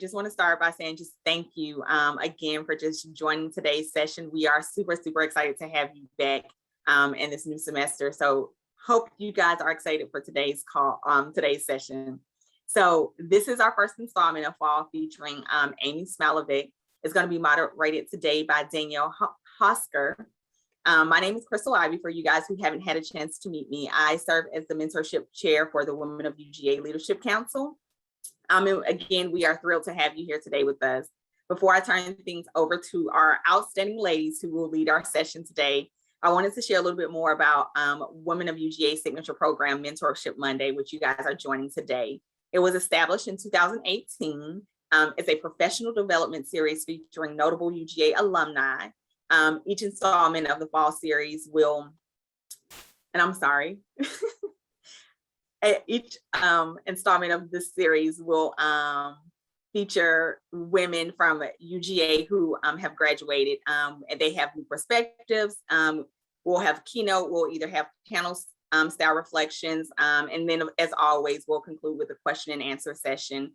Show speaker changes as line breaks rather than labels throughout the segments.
just want to start by saying just thank you again for just joining today's session. We are super, super excited to have you back in this new semester. So hope you guys are excited for today's call, today's session. So this is our first installment of Fall featuring Amy Smilovic. It's going to be moderated today by Danielle Hosker. My name is Crystal Ivy. For you guys who haven't had a chance to meet me, I serve as the mentorship chair for the Women of UGA Leadership Council. And again, we are thrilled to have you here today with us. Before I turn things over to our outstanding ladies who will lead our session today, I wanted to share a little bit more about Women of UGA signature program, Mentorship Monday, which you guys are joining today. It was established in 2018. It's a professional development series featuring notable UGA alumni. Each installment of the fall series will, and I'm sorry, each installment of this series will feature women from UGA who have graduated, and they have new perspectives. We'll have keynote, we'll either have panel style reflections, and then as always, we'll conclude with a question and answer session.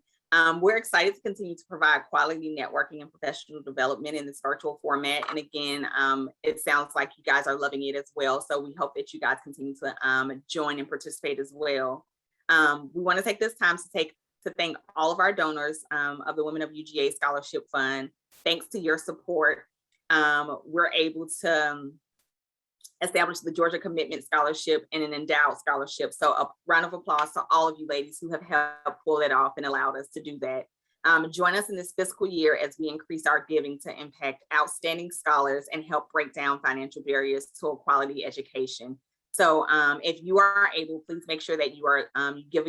We're excited to continue to provide quality networking and professional development in this virtual format. And again, it sounds like you guys are loving it as well. So we hope that you guys continue to join and participate as well. We want to take this time to thank all of our donors of the Women of UGA Scholarship Fund. Thanks to your support, we're able to establish the Georgia Commitment Scholarship and an endowed scholarship. So a round of applause to all of you ladies who have helped pull it off and allowed us to do that. Join us in this fiscal year as we increase our giving to impact outstanding scholars and help break down financial barriers to a quality education. So if you are able, please make sure that you are give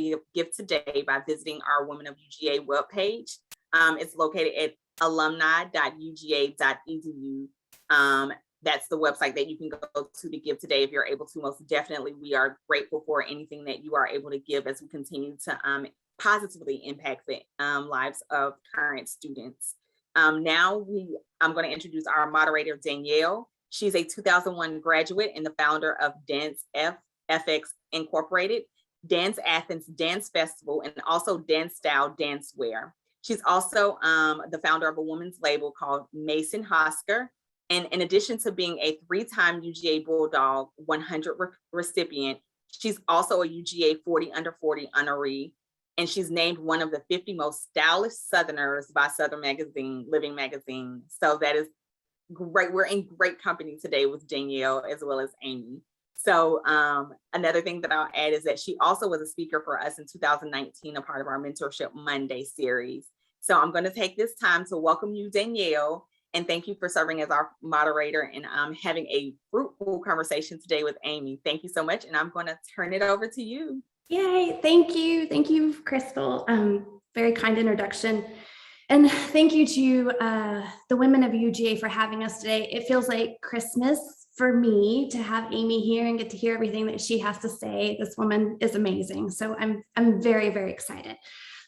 today by visiting our Women of UGA webpage. It's located at alumni.uga.edu. That's the website that you can go to give today if you're able to. Most definitely, we are grateful for anything that you are able to give as we continue to positively impact the lives of current students. Now I'm going to introduce our moderator, Danielle. She's a 2001 graduate and the founder of Dance FX Incorporated, Dance Athens Dance Festival, and also Dance Style Dancewear. She's also the founder of a women's label called Mason Hosker. And in addition to being a 3-time UGA Bulldog 100 recipient, she's also a UGA 40 under 40 honoree. And she's named one of the 50 most stylish Southerners by Southern Magazine, Living Magazine. So that is great. We're in great company today with Danielle as well as Amy. So another thing that I'll add is that she also was a speaker for us in 2019, a part of our Mentorship Monday series. So I'm going to take this time to welcome you, Danielle, and thank you for serving as our moderator and having a fruitful conversation today with Amy. Thank you so much. And I'm going to turn it over to you.
Yay. Thank you. Thank you, Crystal. Very kind introduction. And thank you to the Women of UGA for having us today. It feels like Christmas for me to have Amy here and get to hear everything that she has to say. This woman is amazing. So I'm very, very excited.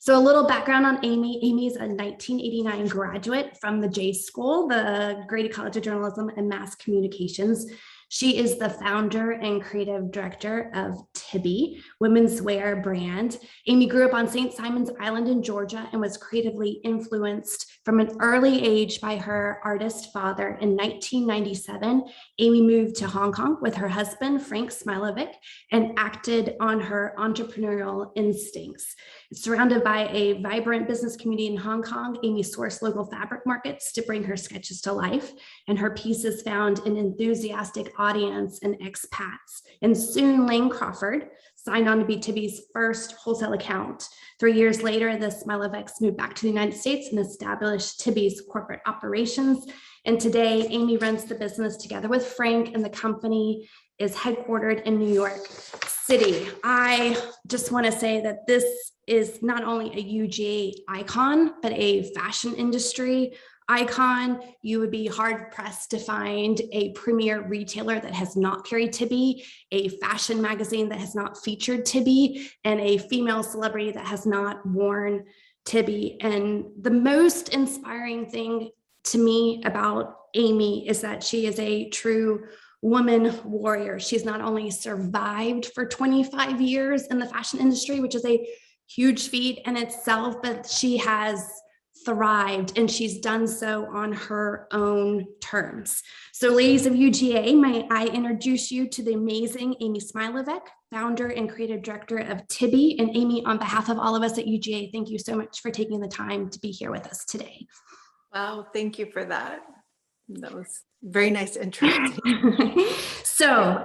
So a little background on Amy. Amy's a 1989 graduate from the J School, the Grady College of Journalism and Mass Communications. She is the founder and creative director of Tibi, women's wear brand. Amy grew up on St. Simon's Island in Georgia and was creatively influenced from an early age by her artist father. In 1997, Amy moved to Hong Kong with her husband, Frank Smilovic, and acted on her entrepreneurial instincts. Surrounded by a vibrant business community in Hong Kong, Amy sourced local fabric markets to bring her sketches to life, and her pieces found an enthusiastic audience and expats. And soon Lane Crawford signed on to be Tibi's first wholesale account. 3 years later, the Smilovics moved back to the United States and established Tibi's corporate operations. And today, Amy runs the business together with Frank, and the company is headquartered in New York City. I just want to say that this is not only a UGA icon, but a fashion industry icon. You would be hard pressed to find a premier retailer that has not carried Tibi, a fashion magazine that has not featured Tibi, and a female celebrity that has not worn Tibi. And the most inspiring thing to me about Amy is that she is a true woman warrior. She's not only survived for 25 years in the fashion industry, which is a huge feat in itself, but she has thrived, and she's done so on her own terms. So ladies of UGA, may I introduce you to the amazing Amy Smilovic, founder and creative director of Tibi. And Amy, on behalf of all of us at UGA, thank you so much for taking the time to be here with us today.
Wow, thank you for that. That was very nice intro.
So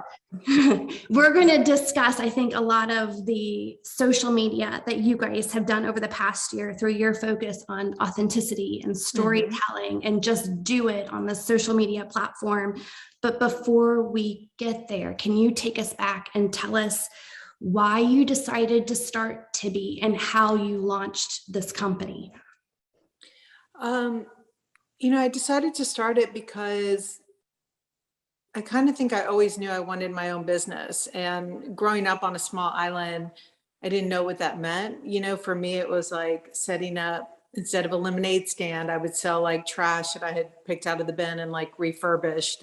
we're going to discuss, I think, a lot of the social media that you guys have done over the past year through your focus on authenticity and storytelling and just do it on the social media platform. But before we get there, can you take us back and tell us why you decided to start Tibi and how you launched this company?
I decided to start it because I kind of think I always knew I wanted my own business. And growing up on a small island, I didn't know what that meant. For me, it was like setting up, instead of a lemonade stand, I would sell like trash that I had picked out of the bin and like refurbished,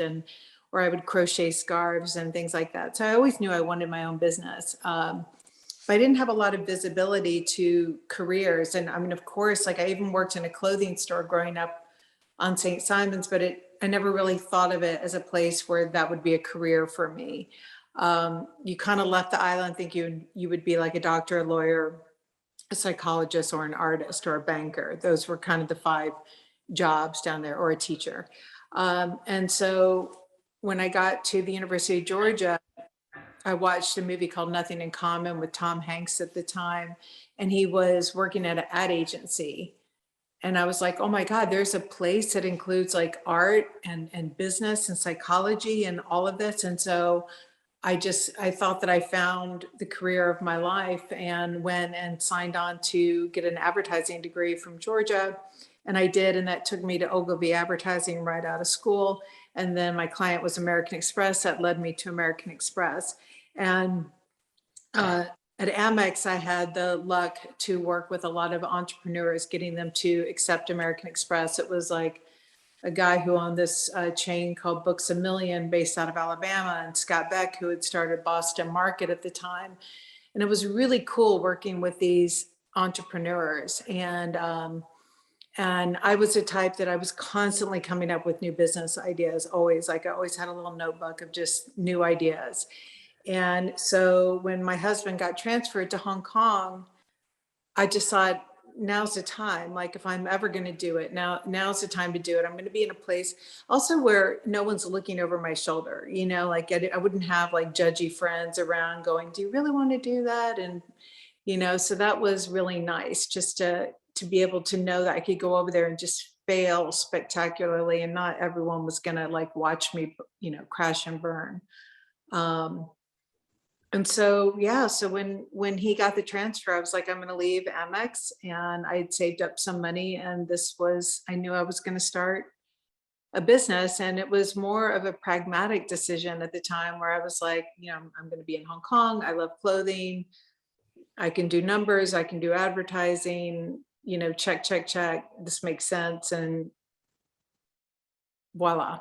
or I would crochet scarves and things like that. So I always knew I wanted my own business. But I didn't have a lot of visibility to careers. And I mean, of course, like I even worked in a clothing store growing up on St. Simon's, but I never really thought of it as a place where that would be a career for me. You kind of left the island thinking you would be like a doctor, a lawyer, a psychologist, or an artist, or a banker. Those were kind of the 5 jobs down there, or a teacher. And so when I got to the University of Georgia, I watched a movie called Nothing in Common with Tom Hanks at the time, and he was working at an ad agency. And I was like, oh my God, there's a place that includes like art and business and psychology and all of this. And so I thought that I found the career of my life, and went and signed on to get an advertising degree from Georgia. And I did, and that took me to Ogilvy Advertising right out of school. And then my client was American Express. That led me to American Express. And at Amex, I had the luck to work with a lot of entrepreneurs, getting them to accept American Express. It was like a guy who owned this chain called Books A Million based out of Alabama, and Scott Beck, who had started Boston Market at the time. And it was really cool working with these entrepreneurs. And I was the type that I was constantly coming up with new business ideas, always. Like I always had a little notebook of just new ideas. And so when my husband got transferred to Hong Kong, I just thought, now's the time. Like if I'm ever going to do it, now's the time to do it. I'm going to be in a place also where no one's looking over my shoulder, like I wouldn't have like judgy friends around going, do you really want to do that? And, so that was really nice, just to be able to know that I could go over there and just fail spectacularly, and not everyone was going to like watch me, crash and burn. And so, yeah, so when he got the transfer, I was like, I'm going to leave Amex, and I had saved up some money, and I knew I was going to start a business. And it was more of a pragmatic decision at the time, where I was like, I'm going to be in Hong Kong. I love clothing. I can do numbers. I can do advertising, check. This makes sense. And voila,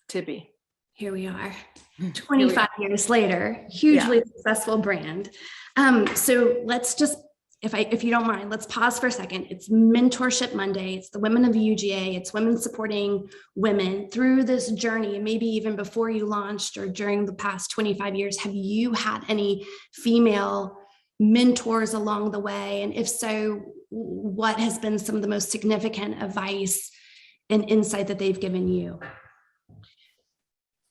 Tibi.
Here we are, 25 years later, hugely successful brand. So let's just, if you don't mind, let's pause for a second. It's Mentorship Monday. It's the Women of UGA. It's women supporting women through this journey. Maybe even before you launched or during the past 25 years, have you had any female mentors along the way? And if so, what has been some of the most significant advice and insight that they've given you?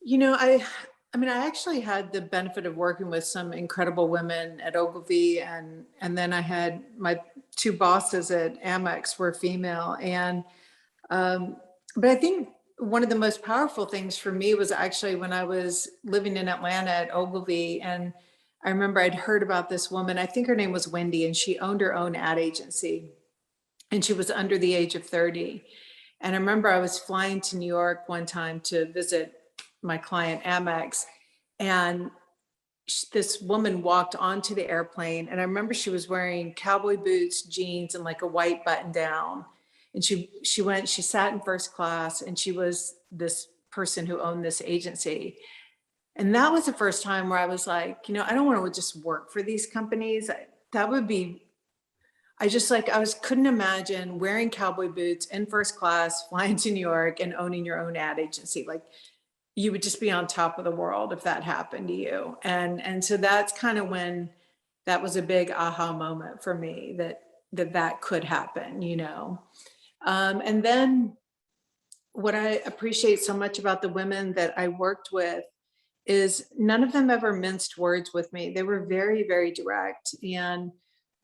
I mean, I actually had the benefit of working with some incredible women at Ogilvy, and then I had my 2 bosses at Amex were female. And, but I think one of the most powerful things for me was actually when I was living in Atlanta at Ogilvy. And I remember I'd heard about this woman, I think her name was Wendy, and she owned her own ad agency, and she was under the age of 30. And I remember I was flying to New York one time to visit my client Amex, and this woman walked onto the airplane, and I remember she was wearing cowboy boots, jeans, and like a white button down. And she sat in first class, and she was this person who owned this agency. And that was the first time where I was like, I don't want to just work for these companies. couldn't imagine wearing cowboy boots in first class, flying to New York and owning your own ad agency. Like, you would just be on top of the world if that happened to you. And so that's kind of when that was a big aha moment for me, that could happen, you know. And then what I appreciate so much about the women that I worked with is none of them ever minced words with me. They were very, very direct. And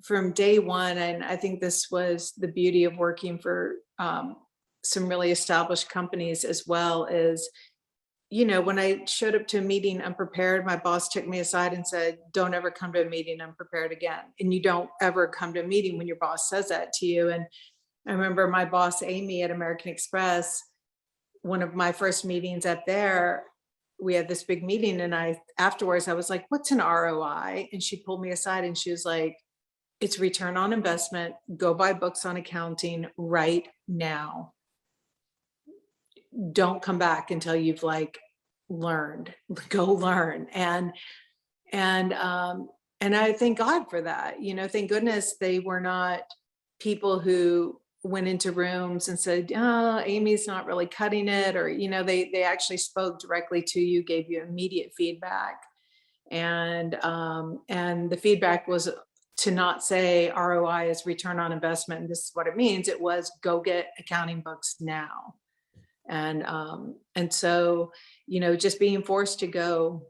from day one, and I think this was the beauty of working for some really established companies as well, is, you know, when I showed up to a meeting unprepared, my boss took me aside and said, don't ever come to a meeting unprepared again. And you don't ever come to a meeting when your boss says that to you. And I remember my boss, Amy at American Express, one of my first meetings up there, we had this big meeting, and afterwards I was like, what's an ROI? And she pulled me aside and she was like, it's return on investment. Go buy books on accounting right now. Don't come back until you've like learned. Go learn. And I thank God for that. You know, thank goodness they were not people who went into rooms and said, oh, Amy's not really cutting it, or, you know, they actually spoke directly to you, gave you immediate feedback. And the feedback was to not say ROI is return on investment, and this is what it means. It was go get accounting books now. And so, you know, just being forced to go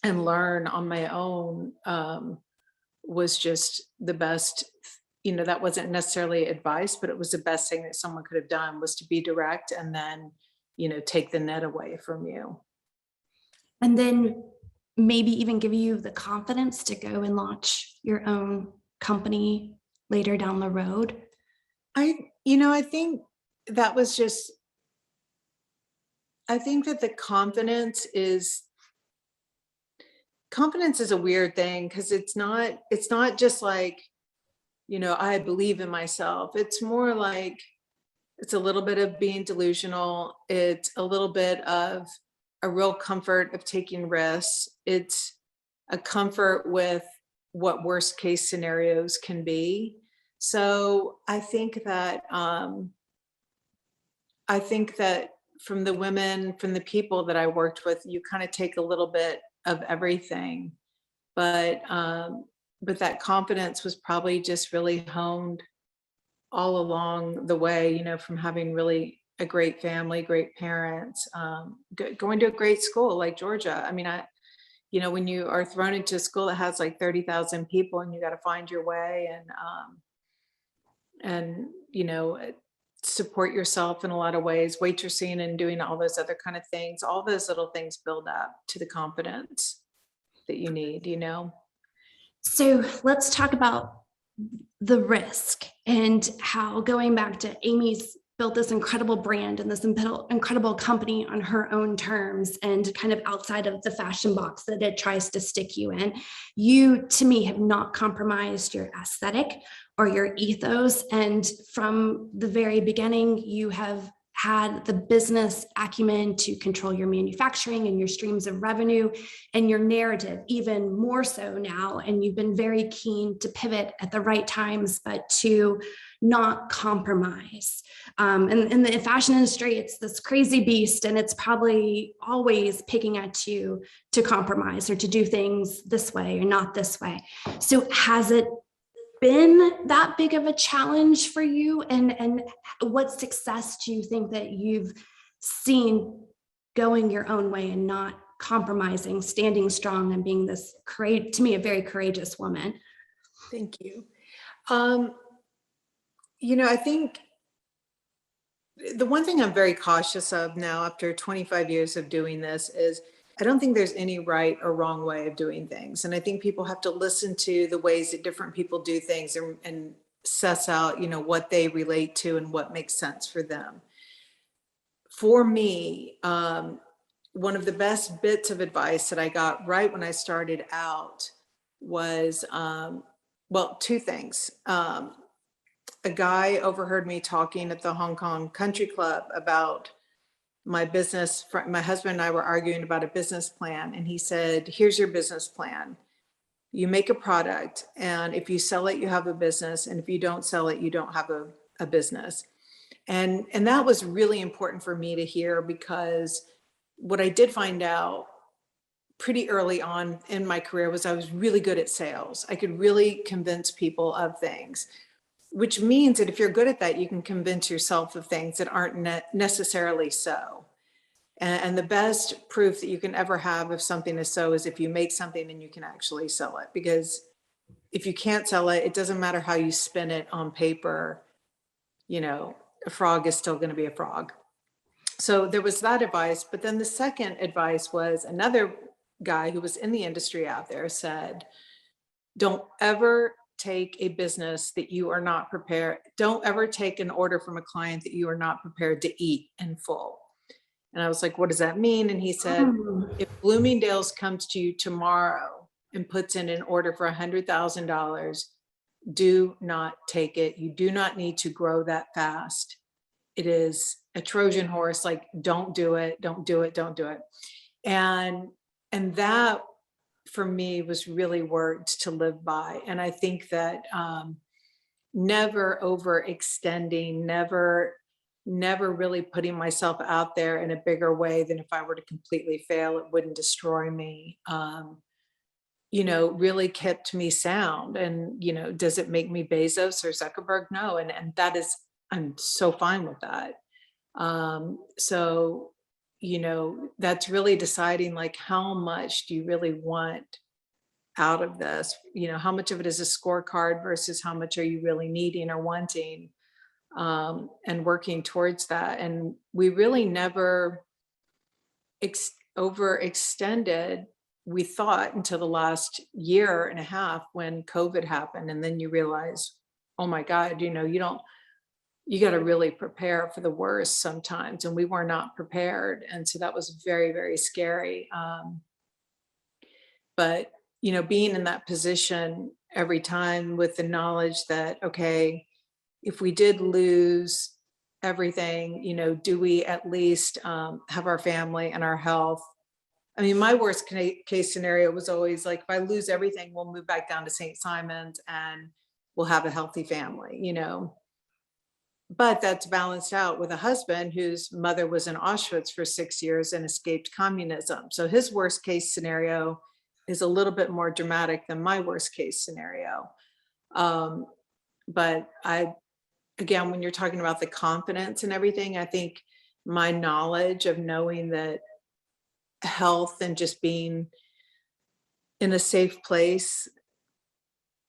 and learn on my own was just the best. You know, that wasn't necessarily advice, but it was the best thing that someone could have done, was to be direct and then, you know, take the net away from you.
And then maybe even give you the confidence to go and launch your own company later down the road.
I think that was just, I think that the confidence is a weird thing, because it's not just like, you know, I believe in myself. It's more like, it's a little bit of being delusional. It's a little bit of a real comfort of taking risks. It's a comfort with what worst case scenarios can be. So I think that from the women, from the people that I worked with, you kind of take a little bit of everything, but that confidence was probably just really honed all along the way, you know, from having really a great family, great parents, going to a great school like Georgia. I mean, you know, when you are thrown into a school that has like 30,000 people and you got to find your way and, you know, support yourself in a lot of ways, waitressing and doing all those other kind of things, all those little things build up to the confidence that you need, you know?
So let's talk about the risk and how, going back to Amy's built this incredible brand and this incredible company on her own terms and kind of outside of the fashion box that it tries to stick you in. You, to me, have not compromised your aesthetic or your ethos. And from the very beginning, you have had the business acumen to control your manufacturing and your streams of revenue and your narrative even more so now. And you've been very keen to pivot at the right times, but to not compromise. And in the fashion industry, it's this crazy beast, and it's probably always picking at you to compromise or to do things this way or not this way. So has it been that big of a challenge for you? And what success do you think that you've seen going your own way and not compromising, standing strong, and being this, to me, a very courageous woman?
Thank you. You know, I think the one thing I'm very cautious of now after 25 years of doing this is I don't think there's any right or wrong way of doing things. And I think people have to listen to the ways that different people do things and suss out, you know, what they relate to and what makes sense for them. For me, one of the best bits of advice that I got right when I started out was, well, two things. A guy overheard me talking at the Hong Kong Country Club about my business. My husband and I were arguing about a business plan, and he said, here's your business plan. you make a product, and if you sell it, you have a business. And if you don't sell it, you don't have a business. And that was really important for me to hear, because what I did find out pretty early on in my career was I was really good at sales. I could really convince people of things, which means that if you're good at that, you can convince yourself of things that aren't necessarily so. And the best proof that you can ever have of something is so is if you make something and you can actually sell it. Because if you can't sell it, it doesn't matter how you spin it on paper, a frog is still going to be a frog. So there was that advice. But then the second advice was another guy who was in the industry out there said, don't ever take a business that you are not prepared. Don't ever take an order from a client that you are not prepared to eat in full. And I was like, what does that mean? And he said, if Bloomingdale's comes to you tomorrow and puts in an order for $100,000, do not take it. You do not need to grow that fast. It is a Trojan horse. Like, don't do it. Don't do it. Don't do it. And that for me was really words to live by. And I think that never overextending, never really putting myself out there in a bigger way than if I were to completely fail, it wouldn't destroy me. Really kept me sound. And, does it make me Bezos or Zuckerberg? No. And that is, I'm so fine with that. So, that's really deciding, like, how much do you really want out of this? How much of it is a scorecard versus how much are you really needing or wanting? And working towards that. And we really never overextended, we thought, until the last year and a half when COVID happened. And then you realize, oh my God, you got to really prepare for the worst sometimes. And we were not prepared. And so that was very, very scary. But, being in that position every time with the knowledge that, okay, if we did lose everything, do we at least have our family and our health? I mean, my worst case scenario was always like, if I lose everything, we'll move back down to St. Simon's and we'll have a healthy family, But that's balanced out with a husband whose mother was in Auschwitz for 6 years and escaped communism. So his worst case scenario is a little bit more dramatic than my worst case scenario. But again, when you're talking about the confidence and everything, I think my knowledge of knowing that health and just being in a safe place,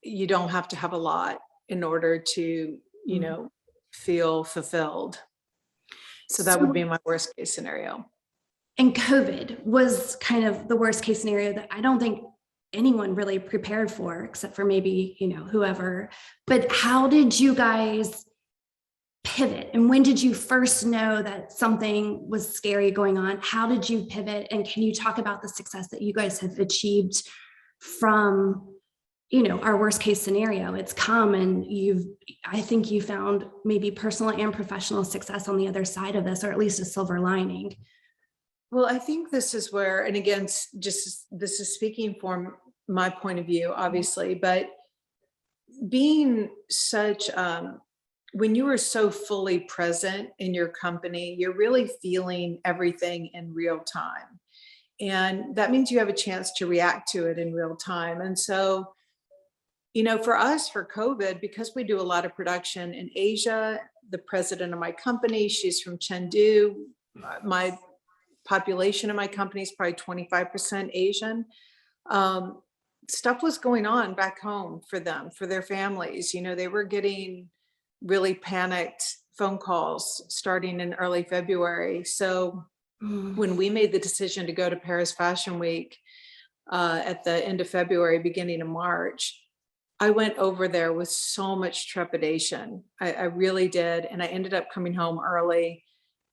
you don't have to have a lot in order to, feel fulfilled. So that would be my worst case scenario.
And COVID was kind of the worst case scenario that I don't think anyone really prepared for, except for maybe, whoever. But how did you guys pivot? And when did you first know that something was scary going on? How did you pivot? And can you talk about the success that you guys have achieved from, our worst case scenario? It's come, and I think you found maybe personal and professional success on the other side of this, or at least a silver lining.
Well, I think this is where, and again, this is speaking from my point of view, obviously, but being such, when you are so fully present in your company, you're really feeling everything in real time. And that means you have a chance to react to it in real time. And so, for us, for COVID, because we do a lot of production in Asia, the president of my company, she's from Chengdu. My population of my company is probably 25% Asian. Stuff was going on back home for them, for their families. They were getting really panicked phone calls starting in early February. So when we made the decision to go to Paris Fashion Week at the end of February, beginning of March, I went over there with so much trepidation. I really did. And I ended up coming home early,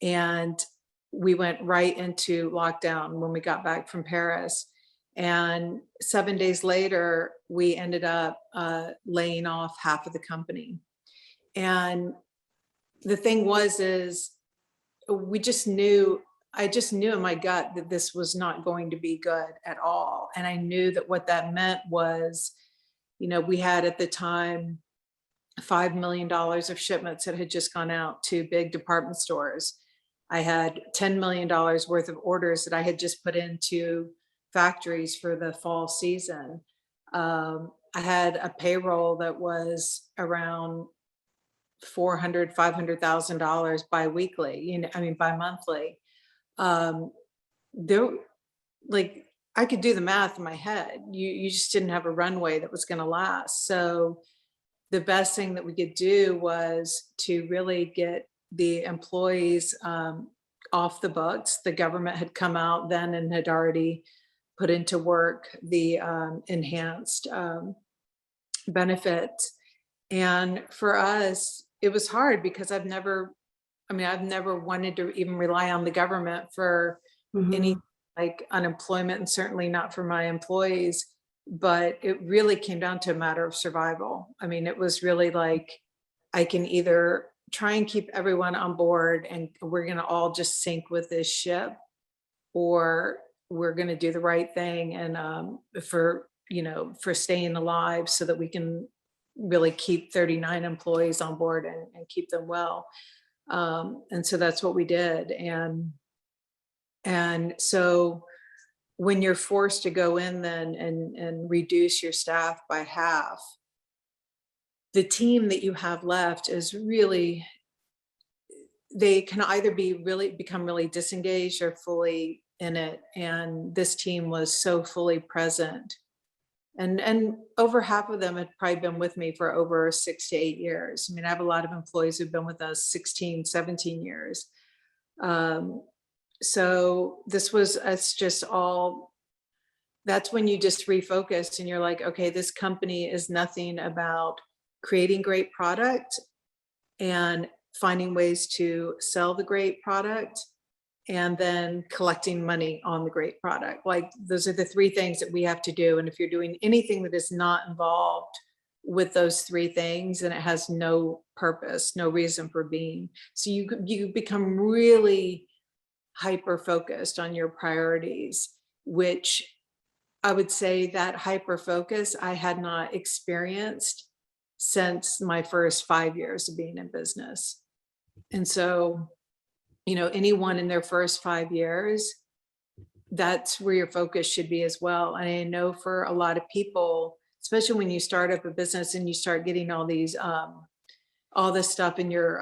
and we went right into lockdown when we got back from Paris. And 7 days later, we ended up laying off half of the company. And the thing is we just knew I just knew in my gut that this was not going to be good at all. And I knew that what that meant was, we had at the time $5 million of shipments that had just gone out to big department stores. I had $10 million worth of orders that I had just put into factories for the fall season. I had a payroll that was around $500,000 biweekly, bi-monthly. There, like, I could do the math in my head. You just didn't have a runway that was going to last. So the best thing that we could do was to really get the employees off the books. The government had come out then and had already put into work the enhanced benefits. And for us, it was hard because I've never wanted to even rely on the government for any like unemployment, and certainly not for my employees. But it really came down to a matter of survival. It was really like, I can either try and keep everyone on board and we're going to all just sink with this ship, or we're going to do the right thing and for staying alive so that we can really keep 39 employees on board and keep them well. And so that's what we did. And so when you're forced to go in then and reduce your staff by half, the team that you have left is really, they can either become really disengaged or fully in it. And this team was so fully present. And over half of them had probably been with me for over 6 to 8 years. I have a lot of employees who've been with us 16, 17 years. So it's just all, that's when you just refocus and you're like, okay, this company is nothing about creating great product and finding ways to sell the great product and then collecting money on the great product. Like, those are the three things that we have to do. And if you're doing anything that is not involved with those three things, then it has no purpose, no reason for being. So you become really hyper focused on your priorities, which I would say that hyper focus I had not experienced since my first 5 years of being in business. And so, anyone in their first 5 years, that's where your focus should be as well. And I know for a lot of people, especially when you start up a business and you start getting all these, all this stuff in your,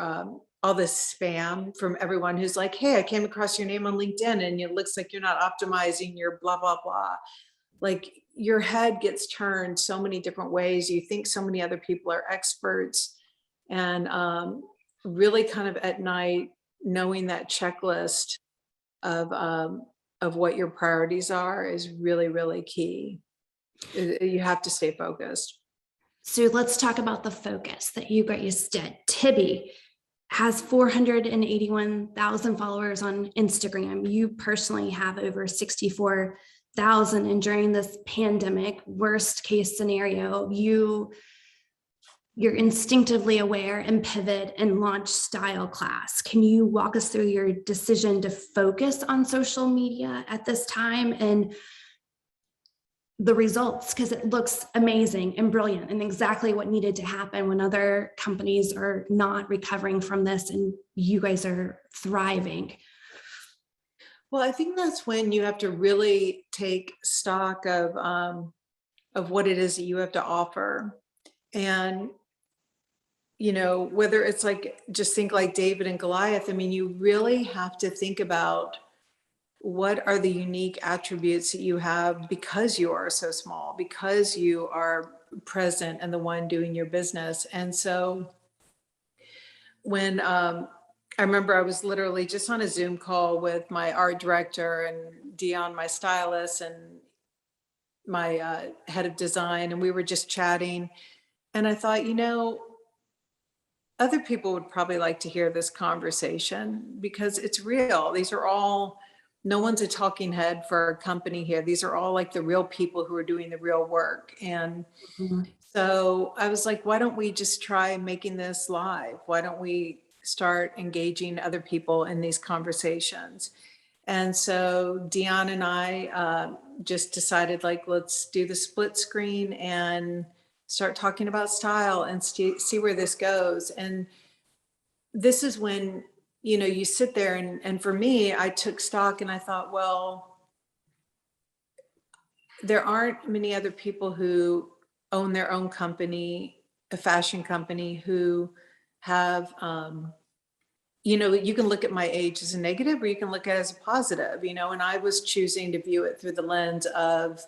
all this spam from everyone who's like, hey, I came across your name on LinkedIn and it looks like you're not optimizing your blah, blah, blah. Like, your head gets turned so many different ways. You think so many other people are experts, and really kind of at night, knowing that checklist of what your priorities are is really, really key. You have to stay focused.
So let's talk about the focus that you guys did. Tibi has 481,000 followers on Instagram. You personally have over 64,000. And during this pandemic, worst case scenario, you're instinctively aware and pivot and launch Style Class. Can you walk us through your decision to focus on social media at this time and the results? Because it looks amazing and brilliant and exactly what needed to happen when other companies are not recovering from this and you guys are thriving.
Well, I think that's when you have to really take stock of what it is that you have to offer. And, whether it's like, just think like David and Goliath, you really have to think about what are the unique attributes that you have because you are so small, because you are present and the one doing your business. And so when, I remember I was literally just on a Zoom call with my art director and Dion, my stylist, and my head of design, and we were just chatting. And I thought, other people would probably like to hear this conversation because it's real. These are all, no one's a talking head for our company here. These are all like the real people who are doing the real work. And so I was like, why don't we just try making this live? Why don't we start engaging other people in these conversations? And so Dion and I just decided, like, let's do the split screen and start talking about style and see where this goes. And this is when, you know, you sit there and for me, I took stock and I thought, well, there aren't many other people who own their own company, a fashion company, who have, you know, you can look at my age as a negative or you can look at it as a positive, you know, and I was choosing to view it through the lens of,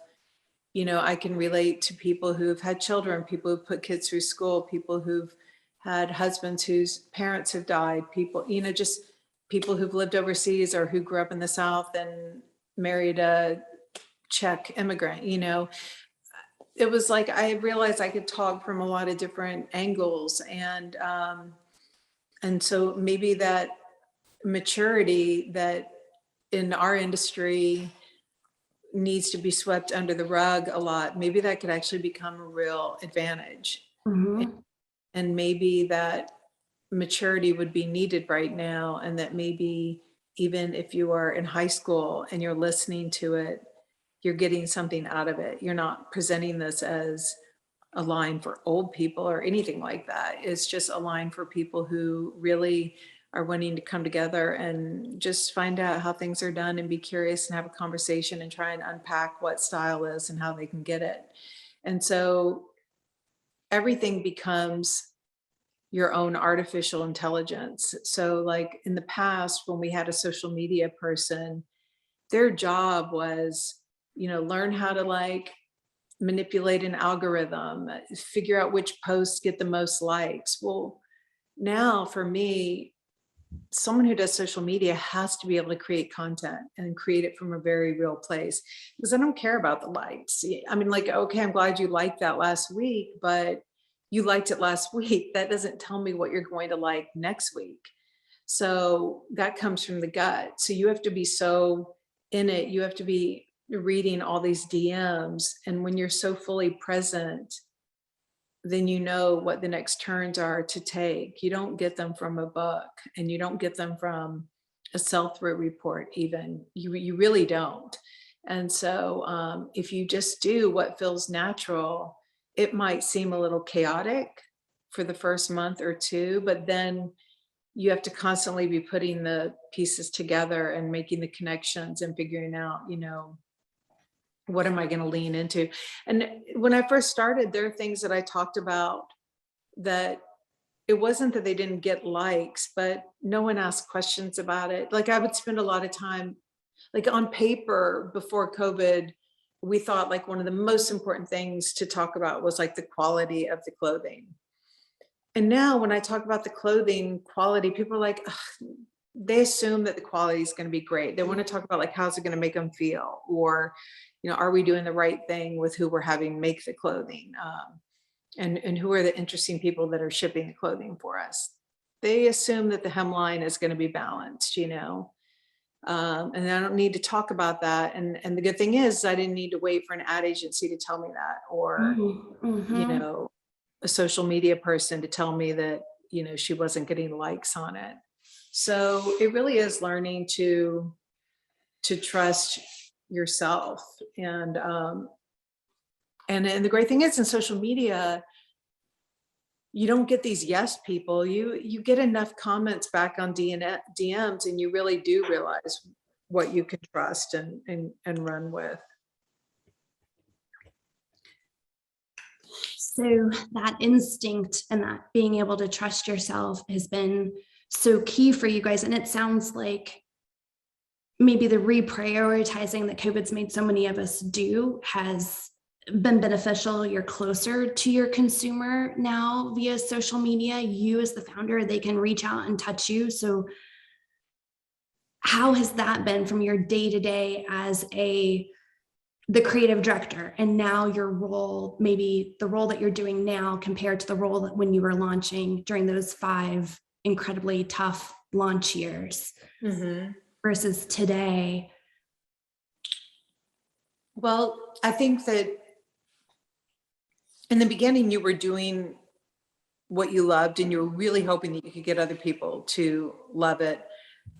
you know, I can relate to people who've had children, people who've put kids through school, people who've had husbands whose parents have died, people, you know, just people who've lived overseas or who grew up in the South and married a Czech immigrant, you know. It was like I realized I could talk from a lot of different angles, and so maybe that maturity that in our industry needs to be swept under the rug a lot, maybe that could actually become a real advantage.
Mhm.
And maybe that maturity would be needed right now, and that maybe even if you are in high school and you're listening to it, you're getting something out of it. You're not presenting this as a line for old people or anything like that. It's just a line for people who really are wanting to come together and just find out how things are done and be curious and have a conversation and try and unpack what style is and how they can get it. And so everything becomes your own artificial intelligence. So like in the past, when we had a social media person, their job was, you know, learn how to like manipulate an algorithm, figure out which posts get the most likes. Well, now for me, someone who does social media has to be able to create content and create it from a very real place, because I don't care about the likes. I mean, like, okay, I'm glad you liked that last week, but you liked it last week. That doesn't tell me what you're going to like next week. So that comes from the gut. So you have to be so in it. You have to be reading all these DMs. And when you're so fully present, then you know what the next turns are to take. You don't get them from a book, and you don't get them from a sell-through report even. You really don't. And so if you just do what feels natural, it might seem a little chaotic for the first month or two, but then you have to constantly be putting the pieces together and making the connections and figuring out, you know, what am I going to lean into? And when I first started, there are things that I talked about that it wasn't that they didn't get likes, but no one asked questions about it. Like I would spend a lot of time, like on paper before COVID, we thought like one of the most important things to talk about was like the quality of the clothing. And now when I talk about the clothing quality, people are like, ugh, they assume that the quality is going to be great. They want to talk about like, how's it going to make them feel? Or, you know, are we doing the right thing with who we're having make the clothing? And who are the interesting people that are shipping the clothing for us? They assume that the hemline is going to be balanced, you know, and I don't need to talk about that. And the good thing is I didn't need to wait for an ad agency to tell me that, or, you
Mhm.
know, a social media person to tell me that, you know, she wasn't getting likes on it. So it really is learning to trust yourself. And the great thing is in social media, you don't get these yes people. You get enough comments back on DMs, and you really do realize what you can trust and run with.
So that instinct and that being able to trust yourself has been so key for you guys. And it sounds like maybe the reprioritizing that COVID's made so many of us do has been beneficial. You're closer to your consumer now via social media. You as the founder, they can reach out and touch you. So how has that been from your day-to-day as the creative director, and now your role, maybe the role that you're doing now compared to the role that when you were launching during those 5 incredibly tough launch years versus today?
Well, I think that in the beginning you were doing what you loved and you were really hoping that you could get other people to love it.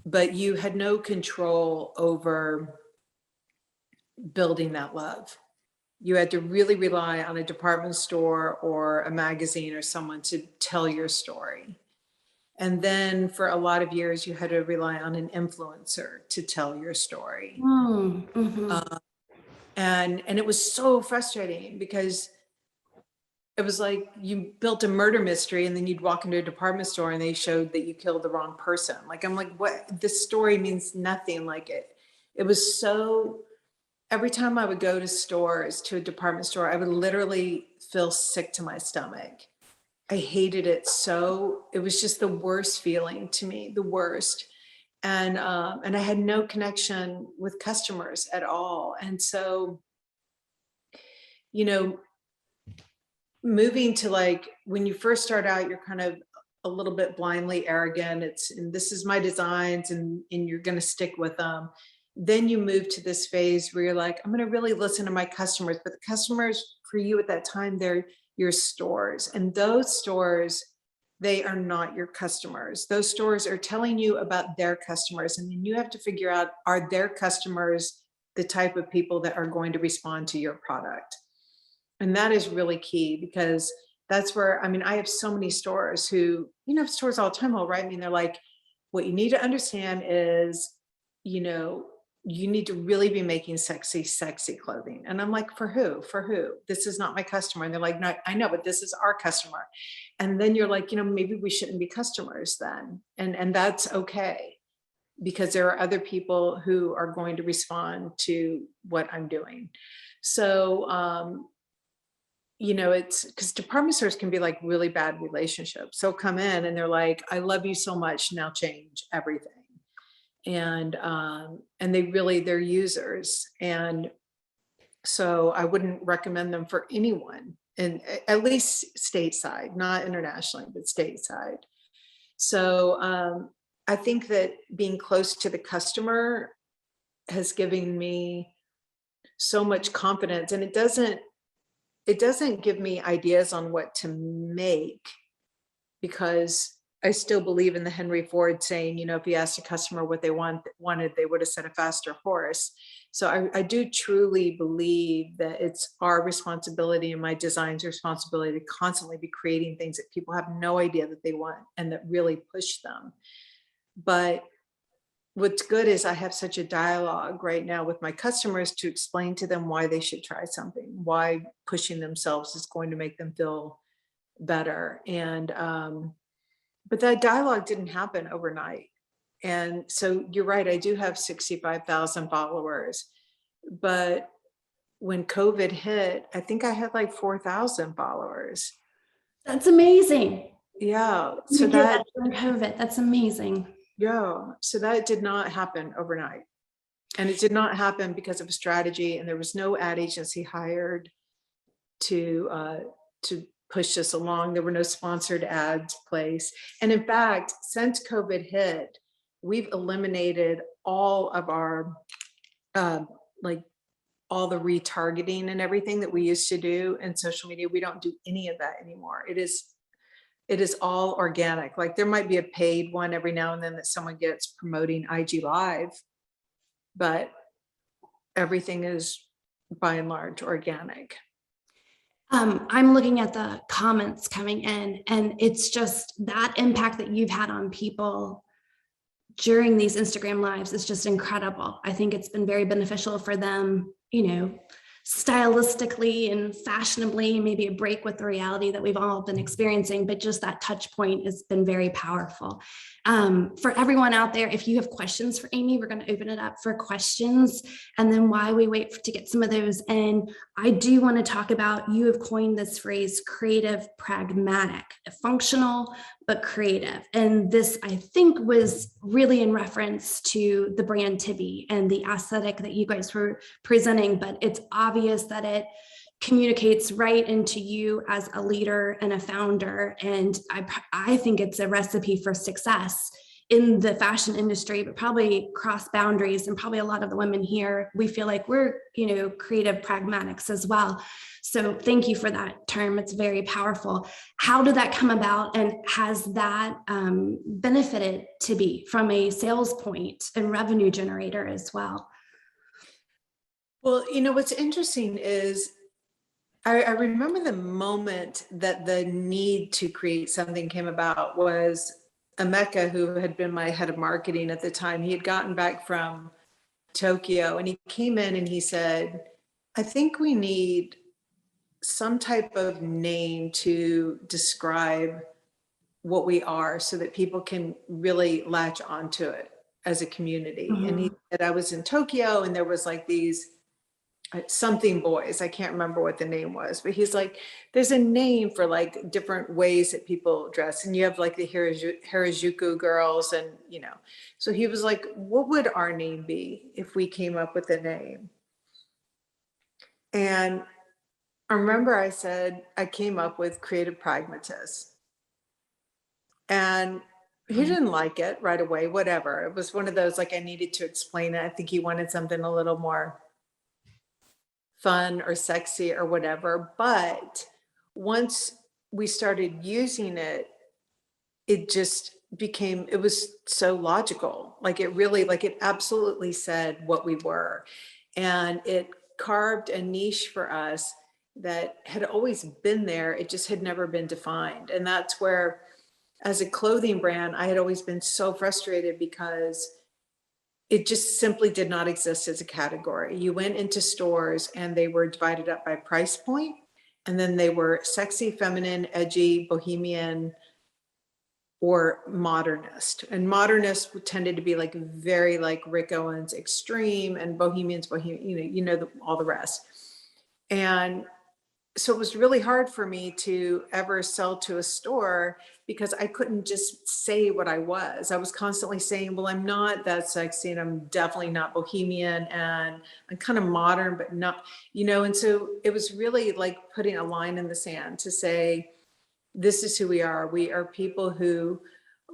but you had no control over building that love. You had to really rely on a department store or a magazine or someone to tell your story. And then for a lot of years, you had to rely on an influencer to tell your story. And it was so frustrating because it was like you built a murder mystery and then you'd walk into a department store and they showed that you killed the wrong person. Like, I'm like, what? This story means nothing. Like it was so, every time I would go to stores, to a department store, I would literally feel sick to my stomach. I hated it so. It was just the worst feeling to me, the worst. And I had no connection with customers at all. And so, you know, moving to, like, when you first start out, you're kind of a little bit blindly arrogant. And this is my designs and you're going to stick with them. Then you move to this phase where you're like, I'm going to really listen to my customers, but the customers for you at that time, they're your stores, and those stores, they are not your customers. Those stores are telling you about their customers. And then you have to figure out, are their customers the type of people that are going to respond to your product? And that is really key, because that's where, I mean, I have so many stores who, stores all the time will write me and they're like, what you need to understand is, you need to really be making sexy clothing. And I'm like, for who? This is not my customer. And they're like, no, I know, but this is our customer. And then you're like, maybe we shouldn't be customers then. And that's okay, because there are other people who are going to respond to what I'm doing. So, it's because department stores can be like really bad relationships. So come in and they're like, I love you so much, now change everything. And they're users. And so I wouldn't recommend them for anyone, and at least stateside, not internationally, but stateside. So I think that being close to the customer has given me so much confidence, and it doesn't give me ideas on what to make, because I still believe in the Henry Ford saying, if you asked a customer what they wanted, they would have said a faster horse. So I do truly believe that it's our responsibility, and my design's responsibility, to constantly be creating things that people have no idea that they want and that really push them. But what's good is I have such a dialogue right now with my customers to explain to them why they should try something, why pushing themselves is going to make them feel better. And but that dialogue didn't happen overnight. And so you're right, I do have 65,000 followers, but when COVID hit, I think I had like 4,000 followers.
That's amazing.
Yeah.
So that during COVID, that's amazing.
Yeah. So that did not happen overnight. And it did not happen because of a strategy, and there was no ad agency hired to push this along. There were no sponsored ads placed. And in fact, since COVID hit, we've eliminated all of our, all the retargeting and everything that we used to do in social media. We don't do any of that anymore. It is all organic. Like, there might be a paid one every now and then that someone gets promoting IG Live, but everything is by and large organic.
I'm looking at the comments coming in, and it's just that impact that you've had on people during these Instagram lives is just incredible. I think it's been very beneficial for them, stylistically and fashionably, maybe a break with the reality that we've all been experiencing, but just that touch point has been very powerful. For everyone out there, if you have questions for Amy, we're going to open it up for questions. And then while we wait to get some of those in, I do want to talk about, you have coined this phrase, creative pragmatic, functional, but creative. And this, I think, was really in reference to the brand Tibi and the aesthetic that you guys were presenting, but it's obvious that it communicates right into you as a leader and a founder. And I think it's a recipe for success in the fashion industry, but probably cross boundaries. And probably a lot of the women here, we feel like we're, creative pragmatics as well. So thank you for that term. It's very powerful. How did that come about? And has that benefited Tibi from a sales point and revenue generator as well?
Well, what's interesting is I remember the moment that the need to create something came about was Emeka, who had been my head of marketing at the time. He had gotten back from Tokyo and he came in and he said, I think we need some type of name to describe what we are so that people can really latch onto it as a community.
Mm-hmm.
And he said, I was in Tokyo and there was like these something boys, I can't remember what the name was, but he's like, there's a name for like different ways that people dress, and you have like the Harajuku girls, and so he was like, what would our name be if we came up with a name? And I remember I said I came up with creative pragmatist, and he didn't like it right away. Whatever, it was one of those, like, I needed to explain it. I think he wanted something a little more fun or sexy or whatever. But once we started using it, it just became, it was so logical. Like it absolutely said what we were. And it carved a niche for us that had always been there. It just had never been defined. And that's where, as a clothing brand, I had always been so frustrated because it just simply did not exist as a category. You went into stores and they were divided up by price point, and then they were sexy, feminine, edgy, bohemian, or modernist. And modernist tended to be like very like Rick Owens extreme, and bohemians, bohemian, all the rest. And so it was really hard for me to ever sell to a store because I couldn't just say what I was. I was constantly saying, well, I'm not that sexy, and I'm definitely not bohemian, and I'm kind of modern, but not, and so it was really like putting a line in the sand to say, this is who we are. We are people who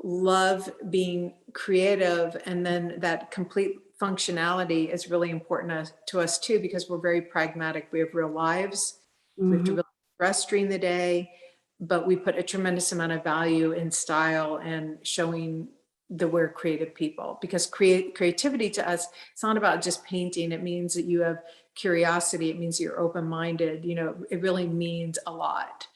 love being creative, and then that complete functionality is really important to us too, because we're very pragmatic. We have real lives. We have to really rest during the day, but we put a tremendous amount of value in style and showing that we're creative people, because creativity to us, it's not about just painting. It means that you have curiosity. It means you're open-minded. It really means a lot.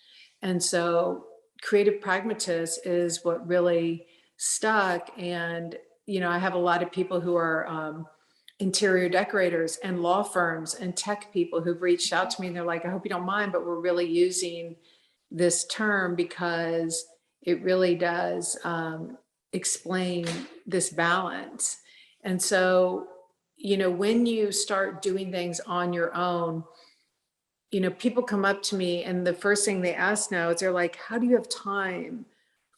And so creative pragmatist is what really stuck. And, I have a lot of people who are, interior decorators and law firms and tech people who've reached out to me, and they're like, I hope you don't mind, but we're really using this term because it really does explain this balance. And so, when you start doing things on your own, people come up to me and the first thing they ask now is, they're like, how do you have time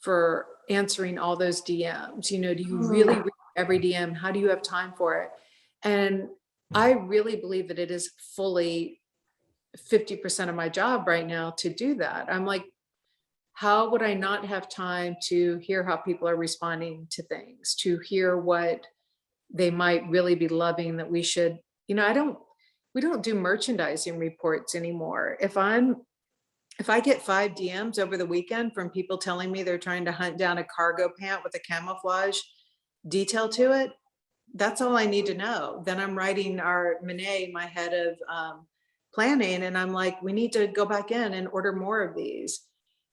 for answering all those DMs? Do you really read every DM? How do you have time for it? And I really believe that it is fully 50% of my job right now to do that. I'm like, how would I not have time to hear how people are responding to things, to hear what they might really be loving that we should, we don't do merchandising reports anymore. If I get 5 DMs over the weekend from people telling me they're trying to hunt down a cargo pant with a camouflage detail to it, that's all I need to know. Then I'm writing our Monet, my head of planning, and I'm like, we need to go back in and order more of these.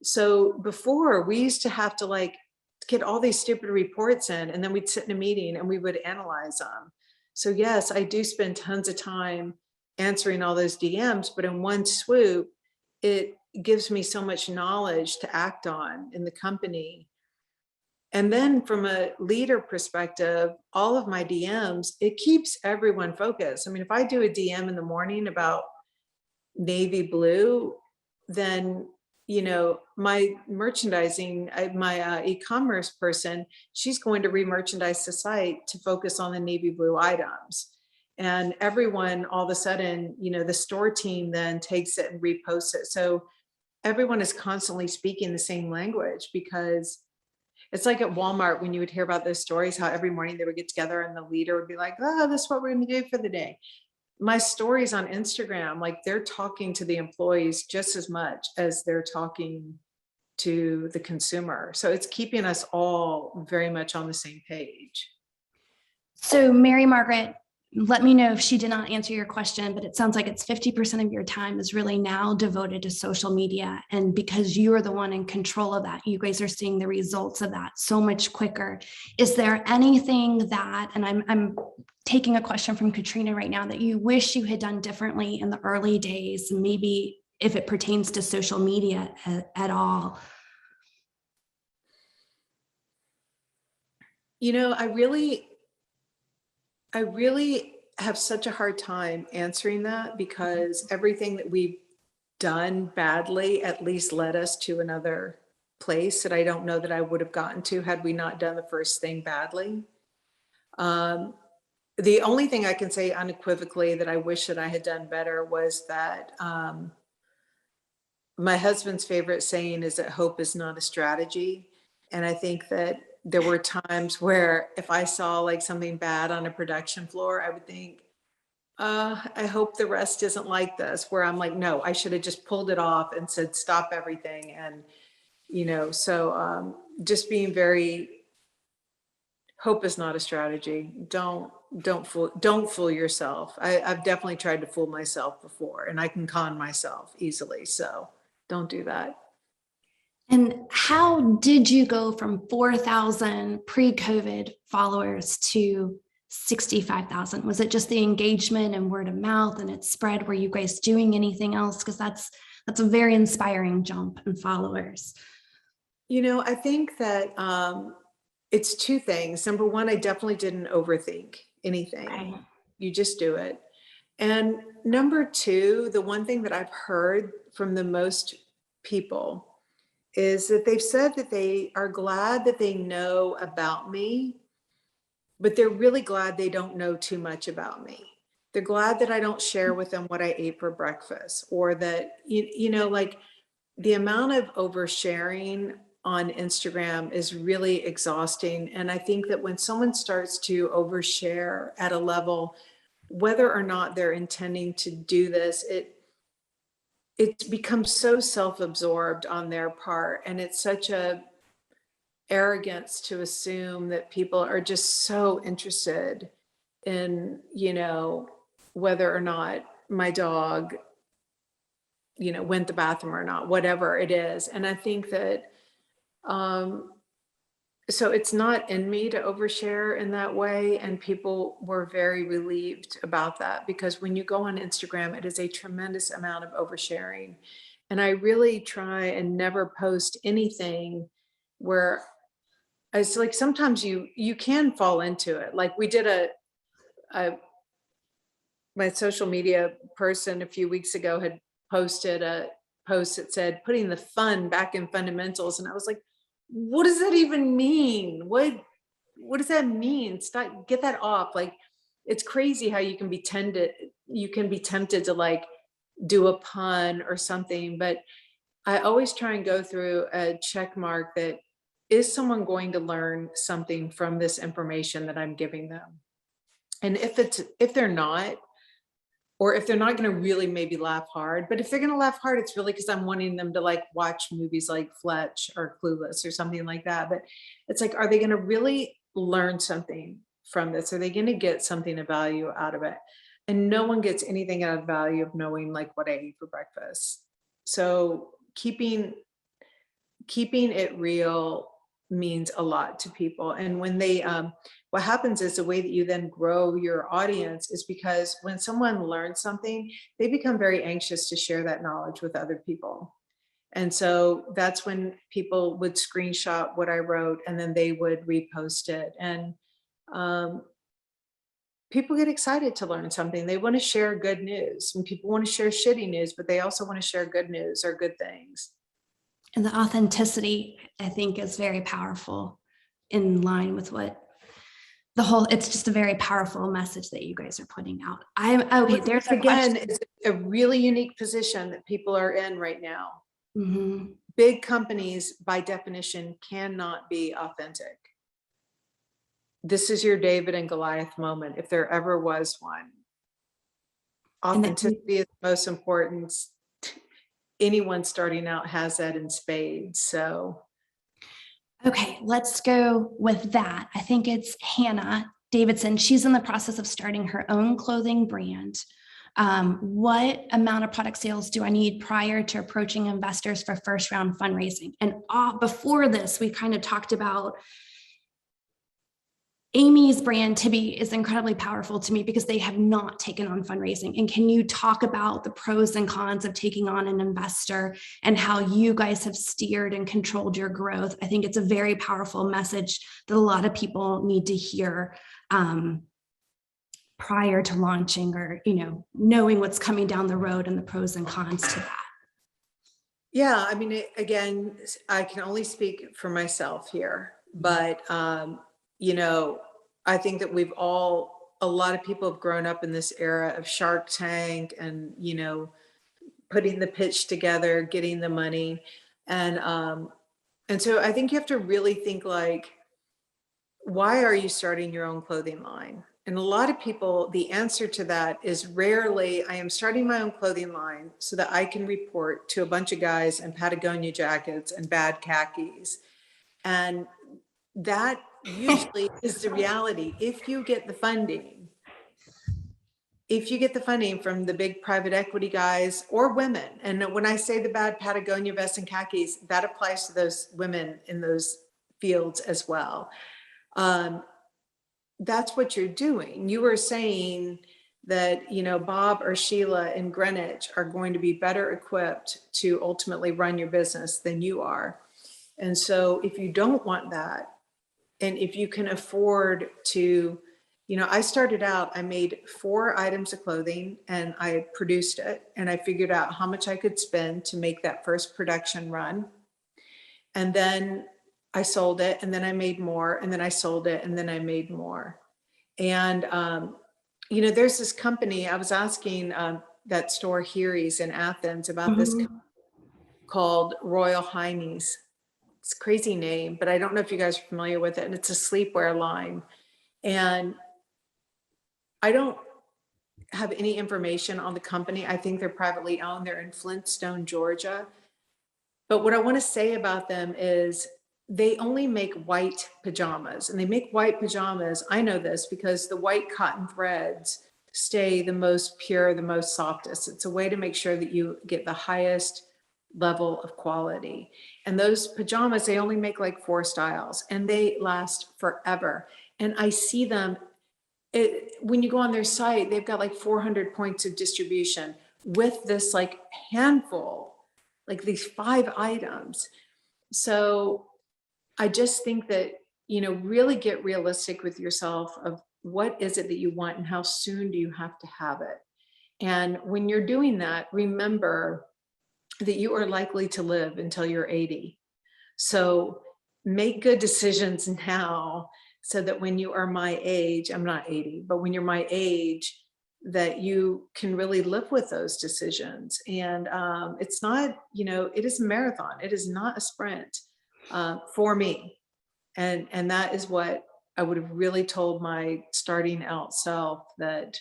So before, we used to have to like get all these stupid reports in, and then we'd sit in a meeting and we would analyze them. So yes, I do spend tons of time answering all those DMs, but in one swoop, it gives me so much knowledge to act on in the company. And then from a leader perspective, all of my DMs, it keeps everyone focused. I mean, if I do a DM in the morning about navy blue, then, my merchandising, my e-commerce person, she's going to re-merchandise the site to focus on the navy blue items. And everyone, all of a sudden, the store team then takes it and reposts it. So everyone is constantly speaking the same language, because It's like at Walmart when you would hear about those stories, how every morning they would get together and the leader would be like, oh, this is what we're going to do for the day. My stories on Instagram, like they're talking to the employees just as much as they're talking to the consumer. So it's keeping us all very much on the same page.
So Mary Margaret, let me know if she did not answer your question, but it sounds like it's 50% of your time is really now devoted to social media. And because you are the one in control of that, you guys are seeing the results of that so much quicker. Is there anything that, and I'm taking a question from Katrina right now, that you wish you had done differently in the early days, maybe if it pertains to social media at all?
You know, I really have such a hard time answering that, because everything that we've done badly at least led us to another place that I don't know that I would have gotten to had we not done the first thing badly. The only thing I can say unequivocally that I wish that I had done better was that my husband's favorite saying is that hope is not a strategy. And I think that there were times where if I saw like something bad on a production floor, I would think, I hope the rest isn't like this, where I'm like, no, I should have just pulled it off and said, stop everything. And, you know, so just being very, hope is not a strategy. Don't fool yourself. I've definitely tried to fool myself before, and I can con myself easily. So don't do that.
And how did you go from 4,000 pre-COVID followers to 65,000? Was it just the engagement and word of mouth and it spread? Were you guys doing anything else? Because that's a very inspiring jump in followers.
You know, I think that it's two things. Number one, I definitely didn't overthink anything.
Okay.
You just do it. And number two, the one thing that I've heard from the most people is that they've said that they are glad that they know about me, but they're really glad they don't know too much about me. They're glad that I don't share with them what I ate for breakfast, or that, you know, like the amount of oversharing on Instagram is really exhausting. And I think that when someone starts to overshare at a level, whether or not they're intending to do this, it becomes so self-absorbed on their part. And it's such a arrogance to assume that people are just so interested in, you know, whether or not my dog, you know, went to the bathroom or not, whatever it is. And I think that, so it's not in me to overshare in that way. And people were very relieved about that, because when you go on Instagram, it is a tremendous amount of oversharing. And I really try and never post anything where it's like, sometimes you can fall into it. Like we did my social media person a few weeks ago had posted a post that said, putting the fun back in fundamentals. And I was like, what does that even mean? What does that mean? Stop, get that off. Like, it's crazy how you can be tempted to like do a pun or something. But I always try and go through a check mark that, is someone going to learn something from this information that I'm giving them? And if they're not, or if they're not going to really maybe laugh hard, but if they're going to laugh hard, it's really because I'm wanting them to like watch movies like Fletch or Clueless or something like that. But it's like, are they going to really learn something from this? Are they going to get something of value out of it? And no one gets anything out of value of knowing like what I ate for breakfast. So keeping it real means a lot to people. And when they, what happens is the way that you then grow your audience is because when someone learns something, they become very anxious to share that knowledge with other people. And so that's when people would screenshot what I wrote and then they would repost it. And people get excited to learn something. They want to share good news, and people want to share shitty news, but they also want to share good news or good things.
And the authenticity, I think, is very powerful, in line with what it's just a very powerful message that you guys are putting out. There's
again, it's a really unique position that people are in right now.
Mm-hmm.
big companies by definition cannot be authentic. This is your David and Goliath moment, if there ever was one. Authenticity is most important. Anyone starting out has that in spades. So,
okay, let's go with that. I think it's Hannah Davidson. She's in the process of starting her own clothing brand. What amount of product sales do I need prior to approaching investors for first round fundraising? And before this, we kind of talked about Amy's brand, Tibi, is incredibly powerful to me because they have not taken on fundraising. And can you talk about the pros and cons of taking on an investor and how you guys have steered and controlled your growth? I think it's a very powerful message that a lot of people need to hear prior to launching, or, you know, knowing what's coming down the road and the pros and cons to that.
Yeah, I mean, again, I can only speak for myself here, but you know, I think that a lot of people have grown up in this era of Shark Tank and, you know, putting the pitch together, getting the money. And so I think you have to really think like, why are you starting your own clothing line? And a lot of people, the answer to that is rarely, I am starting my own clothing line so that I can report to a bunch of guys in Patagonia jackets and bad khakis. And that usually is the reality. If you get the funding from the big private equity guys or women, and when I say the bad Patagonia vests and khakis, that applies to those women in those fields as well. That's what you're doing. You were saying that, you know, Bob or Sheila in Greenwich are going to be better equipped to ultimately run your business than you are. And so if you don't want that, and if you can afford to, you know, I started out, I made 4 items of clothing and I produced it, and I figured out how much I could spend to make that first production run. And then I sold it, and then I made more, and then I sold it, and then I made more. And, you know, there's this company, I was asking that store Heary's in Athens about this company called Royal Highness. It's a crazy name, but I don't know if you guys are familiar with it. And it's a sleepwear line. And I don't have any information on the company. I think they're privately owned. They're in Flintstone, Georgia. But what I want to say about them is they only make white pajamas, and they make white pajamas. I know this because the white cotton threads stay the most pure, the most softest. It's a way to make sure that you get the highest level of quality. And those pajamas, they only make like 4 styles, and they last forever. And I see them, when you go on their site, they've got like 400 points of distribution with this like handful, like these 5 items. So I just think that, you know, really get realistic with yourself of what is it that you want and how soon do you have to have it. And when you're doing that, remember that you are likely to live until you're 80. So make good decisions now so that when you are my age, I'm not 80, but when you're my age, that you can really live with those decisions. And it's not, you know, it is a marathon. It is not a sprint for me. And that is what I would have really told my starting out self, that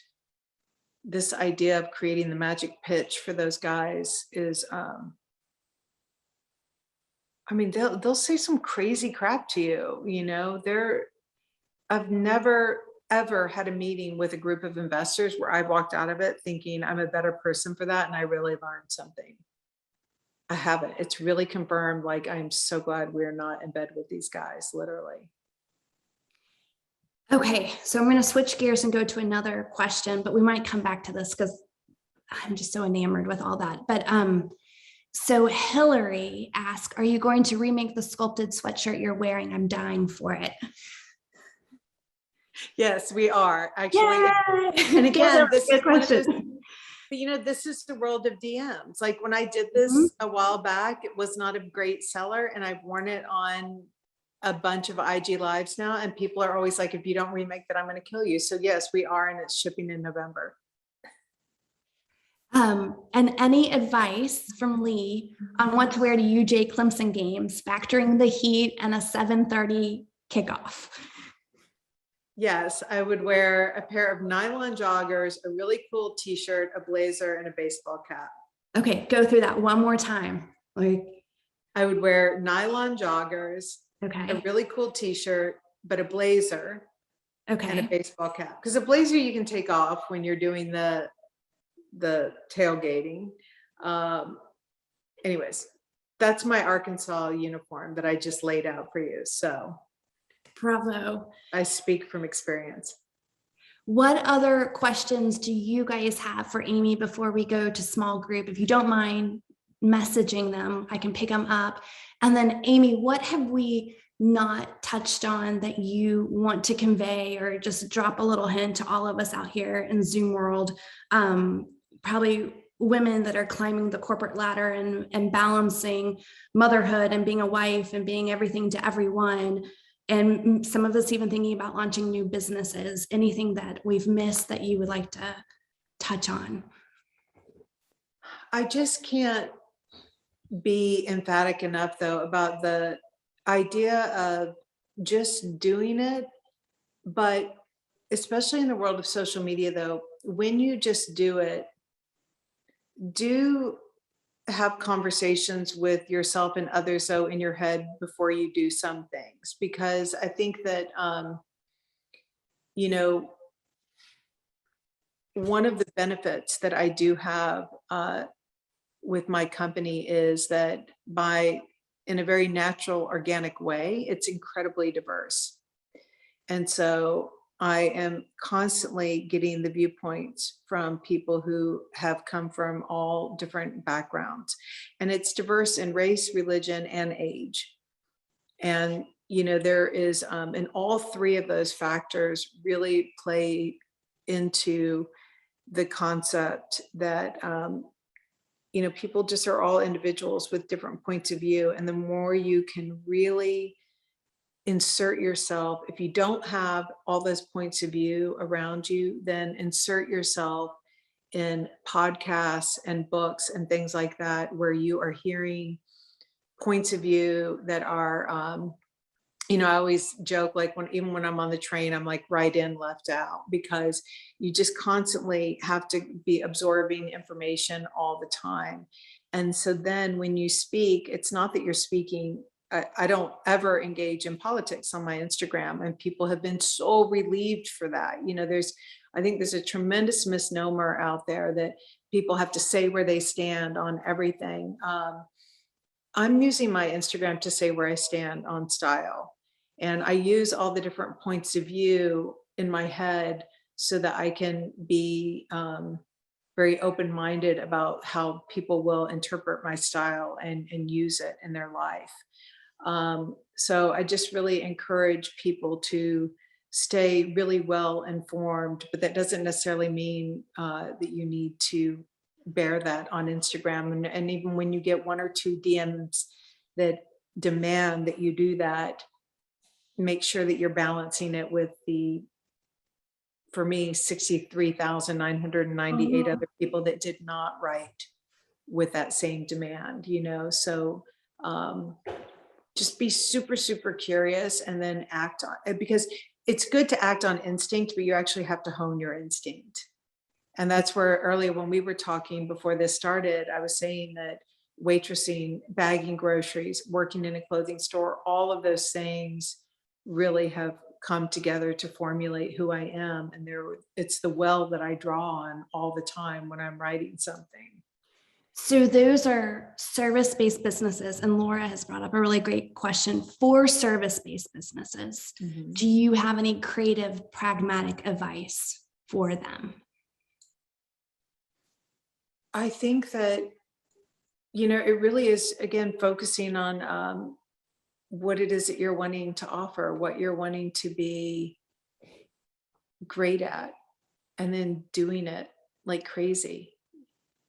this idea of creating the magic pitch for those guys is, I mean, they'll say some crazy crap to you, you know. I've never ever had a meeting with a group of investors where I walked out of it thinking I'm a better person for that and I really learned something. I haven't. It's really confirmed, like, I'm so glad we're not in bed with these guys, literally.
Okay, so I'm going to switch gears and go to another question, but we might come back to this because I'm just so enamored with all that. But so Hillary asked, are you going to remake the sculpted sweatshirt you're wearing? I'm dying for it.
Yes, we are actually.
Yay!
And again, this is one of those,
but
you know, this is the world of DMs. Like when I did this a while back, it was not a great seller, and I've worn it on a bunch of IG lives now, and people are always like, if you don't remake that, I'm going to kill you. So yes, we are, and it's shipping in November.
And any advice from Lee on what to wear to UJ Clemson games, factoring the heat and a 7:30 kickoff?
Yes, I would wear a pair of nylon joggers, a really cool t-shirt, a blazer, and a baseball cap.
Okay, go through that one more time. Like,
I would wear nylon joggers, a
okay,
really cool t-shirt, but a blazer and a
okay.
baseball cap. Because a blazer you can take off when you're doing the tailgating. Anyways, that's my Arkansas uniform that I just laid out for you. So
Bravo.
I speak from experience.
What other questions do you guys have for Amy before we go to small group? If you don't mind messaging them, I can pick them up. And then Amy, what have we not touched on that you want to convey, or just drop a little hint to all of us out here in Zoom world? Probably women that are climbing the corporate ladder and balancing motherhood and being a wife and being everything to everyone. And some of us even thinking about launching new businesses. Anything that we've missed that you would like to touch on?
I just can't be emphatic enough, though, about the idea of just doing it. But especially in the world of social media, though, when you just do it, do have conversations with yourself and others, though, in your head before you do some things, because I think that, you know, one of the benefits that I do have with my company is that in a very natural, organic way, it's incredibly diverse. And so I am constantly getting the viewpoints from people who have come from all different backgrounds. And it's diverse in race, religion, and age. And, there is, and all three of those factors really play into the concept that, people just are all individuals with different points of view. And the more you can really insert yourself, if you don't have all those points of view around you, then insert yourself in podcasts and books and things like that, where you are hearing points of view that are, I always joke, like even when I'm on the train, I'm like right in, left out, because you just constantly have to be absorbing information all the time. And so then when you speak, it's not that you're speaking. I don't ever engage in politics on my Instagram, and people have been so relieved for that. I think there's a tremendous misnomer out there that people have to say where they stand on everything. I'm using my Instagram to say where I stand on style. And I use all the different points of view in my head so that I can be very open-minded about how people will interpret my style and use it in their life. So I just really encourage people to stay really well informed, but that doesn't necessarily mean that you need to bear that on Instagram. And even when you get one or two DMs that demand that you do that, make sure that you're balancing it with for me, 63,998 other people that did not write with that same demand, so just be super, super curious and then act on it, because it's good to act on instinct, but you actually have to hone your instinct. And that's where earlier when we were talking before this started, I was saying that waitressing, bagging groceries, working in a clothing store, all of those things really have come together to formulate who I am. And it's the well that I draw on all the time when I'm writing something.
So those are service-based businesses. And Laura has brought up a really great question for service-based businesses.
Mm-hmm.
Do you have any creative, pragmatic advice for them?
I think that, it really is, again, focusing on what it is that you're wanting to offer, what you're wanting to be great at, and then doing it like crazy.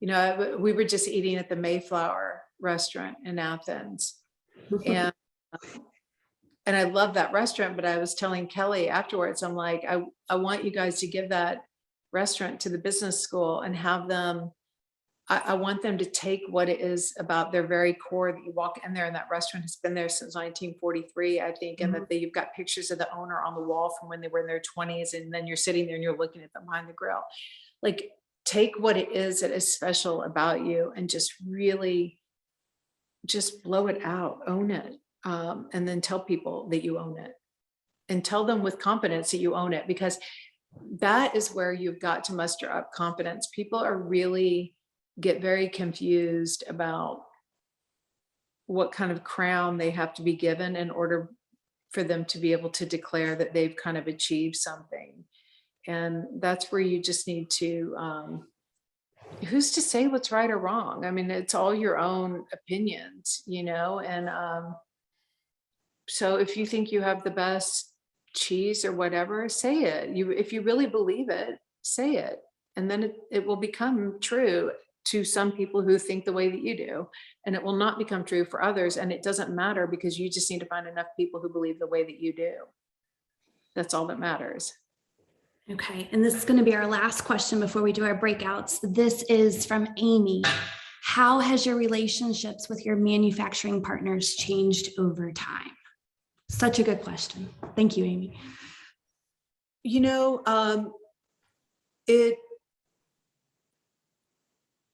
We were just eating at the Mayflower restaurant in Athens, and I love that restaurant, but I was telling Kelly afterwards, I'm like, I want you guys to give that restaurant to the business school and have them I want them to take what it is about their very core that you walk in there and that restaurant has been there since 1943, I think, and that you've got pictures of the owner on the wall from when they were in their 20s, and then you're sitting there and you're looking at them behind the grill. Like, take what it is that is special about you and just really just blow it out, own it, and then tell people that you own it, and tell them with confidence that you own it, because that is where you've got to muster up confidence. People are really get very confused about what kind of crown they have to be given in order for them to be able to declare that they've kind of achieved something. And that's where you just need to, who's to say what's right or wrong? I mean, it's all your own opinions, and so if you think you have the best cheese or whatever, say it. If you really believe it, say it. And then it will become true to some people who think the way that you do, and it will not become true for others. And it doesn't matter, because you just need to find enough people who believe the way that you do. That's all that matters.
Okay, and this is going to be our last question before we do our breakouts. This is from Amy. How has your relationships with your manufacturing partners changed over time? Such a good question. Thank you, Amy.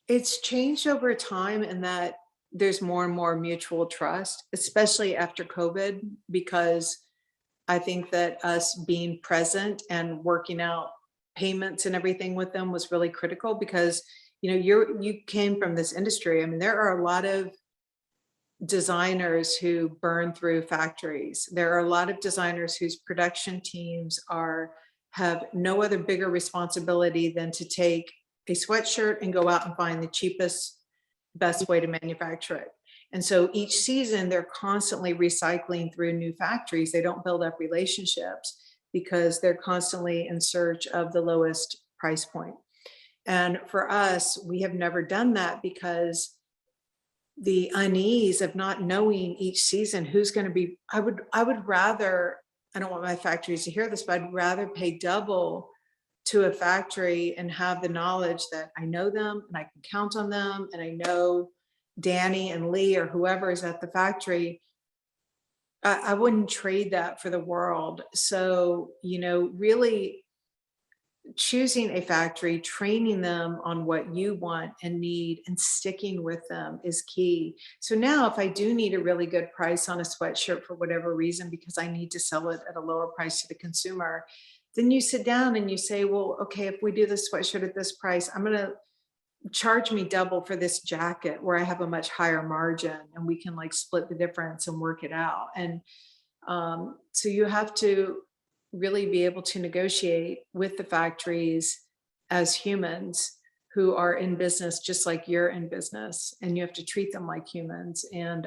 It's changed over time in that there's more and more mutual trust, especially after COVID, because I think that us being present and working out payments and everything with them was really critical, because you came from this industry. I mean, there are a lot of designers who burn through factories. There are a lot of designers whose production teams have no other bigger responsibility than to take a sweatshirt and go out and find the cheapest, best way to manufacture it. And so each season they're constantly recycling through new factories. They don't build up relationships because they're constantly in search of the lowest price point. And for us, we have never done that, because the unease of not knowing each season who's going to be, I would rather, I don't want my factories to hear this, but I'd rather pay double to a factory and have the knowledge that I know them and I can count on them, and I know Danny and Lee or whoever is at the factory. I wouldn't trade that for the world. So, really choosing a factory, training them on what you want and need, and sticking with them is key. So now if I do need a really good price on a sweatshirt for whatever reason, because I need to sell it at a lower price to the consumer, then you sit down and you say, well, okay, if we do this sweatshirt at this price, I'm going to charge me double for this jacket where I have a much higher margin, and we can split the difference and work it out. And so you have to really be able to negotiate with the factories as humans who are in business just like you're in business, and you have to treat them like humans. And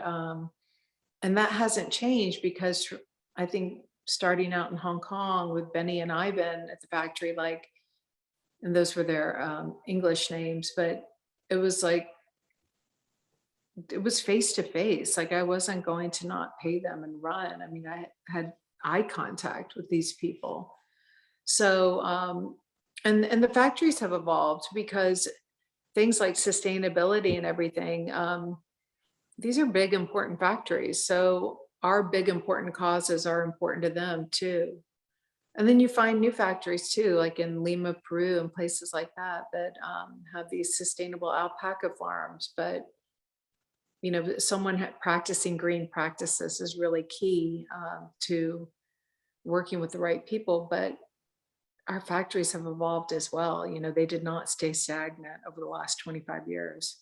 that hasn't changed, because I think starting out in Hong Kong with Benny and Ivan at the factory, and those were their English names, but it was face to face. I wasn't going to not pay them and run. I mean, I had eye contact with these people. So, and the factories have evolved, because things like sustainability and everything, these are big, important factories. So our big, important causes are important to them too. And then you find new factories too, like in Lima, Peru, and places like that, that have these sustainable alpaca farms. But, someone practicing green practices is really key to working with the right people. But our factories have evolved as well. They did not stay stagnant over the last 25 years.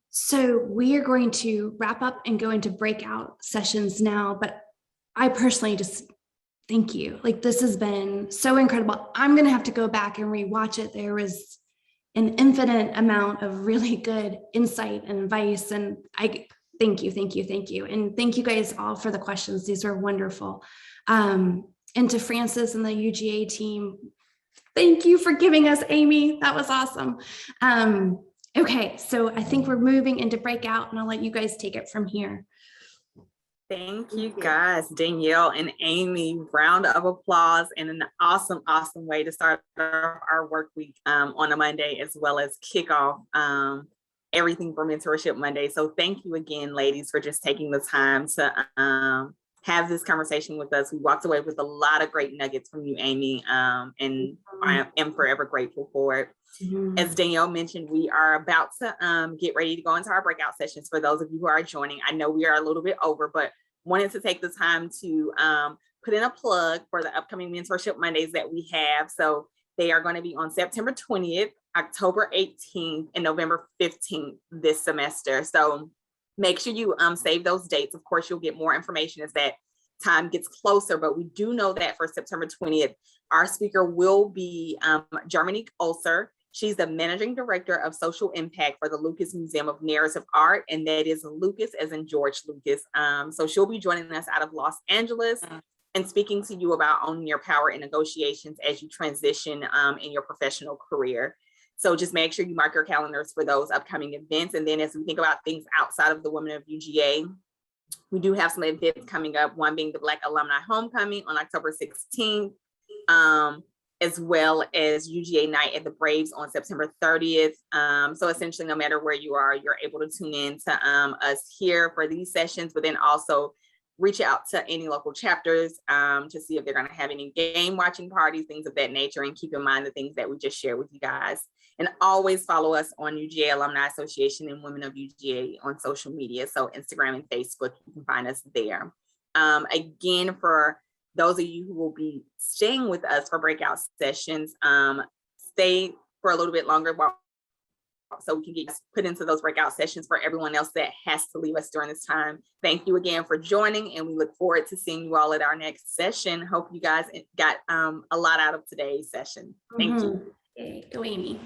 So we are going to wrap up and go into breakout sessions now, but I personally just thank you. This has been so incredible. I'm going to have to go back and rewatch it. There was an infinite amount of really good insight and advice, and I thank you. And thank you guys all for the questions. These were wonderful. And to Francis and the UGA team, thank you for giving us Amy. That was awesome. Okay, so I think we're moving into breakout, and I'll let you guys take it from here.
Thank you guys, Danielle and Amy. Round of applause and an awesome, awesome way to start our work week on a Monday, as well as kick off everything for Mentorship Monday. So thank you again, ladies, for just taking the time to have this conversation with us. We walked away with a lot of great nuggets from you, Amy, and I am forever grateful for it. As Danielle mentioned, we are about to get ready to go into our breakout sessions. For those of you who are joining, I know we are a little bit over, but wanted to take the time to put in a plug for the upcoming Mentorship Mondays that we have. So they are going to be on September 20th, October 18th, and November 15th this semester. So make sure you save those dates. Of course, you'll get more information as that time gets closer, but we do know that for September 20th, our speaker will be Germanique Ulcer. She's the managing director of social impact for the Lucas Museum of Narrative Art, and that is Lucas as in George Lucas. So she'll be joining us out of Los Angeles and speaking to you about owning your power in negotiations as you transition in your professional career. So just make sure you mark your calendars for those upcoming events. And then as we think about things outside of the Women of UGA, we do have some events coming up, one being the Black Alumni Homecoming on October 16th. As well as UGA Night at the Braves on September 30th. So essentially, no matter where you are, you're able to tune in to us here for these sessions, but then also reach out to any local chapters to see if they're going to have any game watching parties, things of that nature, and keep in mind the things that we just shared with you guys. And always follow us on UGA Alumni Association and Women of UGA on social media. So Instagram and Facebook, you can find us there. Again, for those of you who will be staying with us for breakout sessions, stay for a little bit longer so we can get put into those breakout sessions. For everyone else that has to leave us during this time, thank you again for joining, and we look forward to seeing you all at our next session. Hope you guys got a lot out of today's session. Thank you.
Okay, go Amy.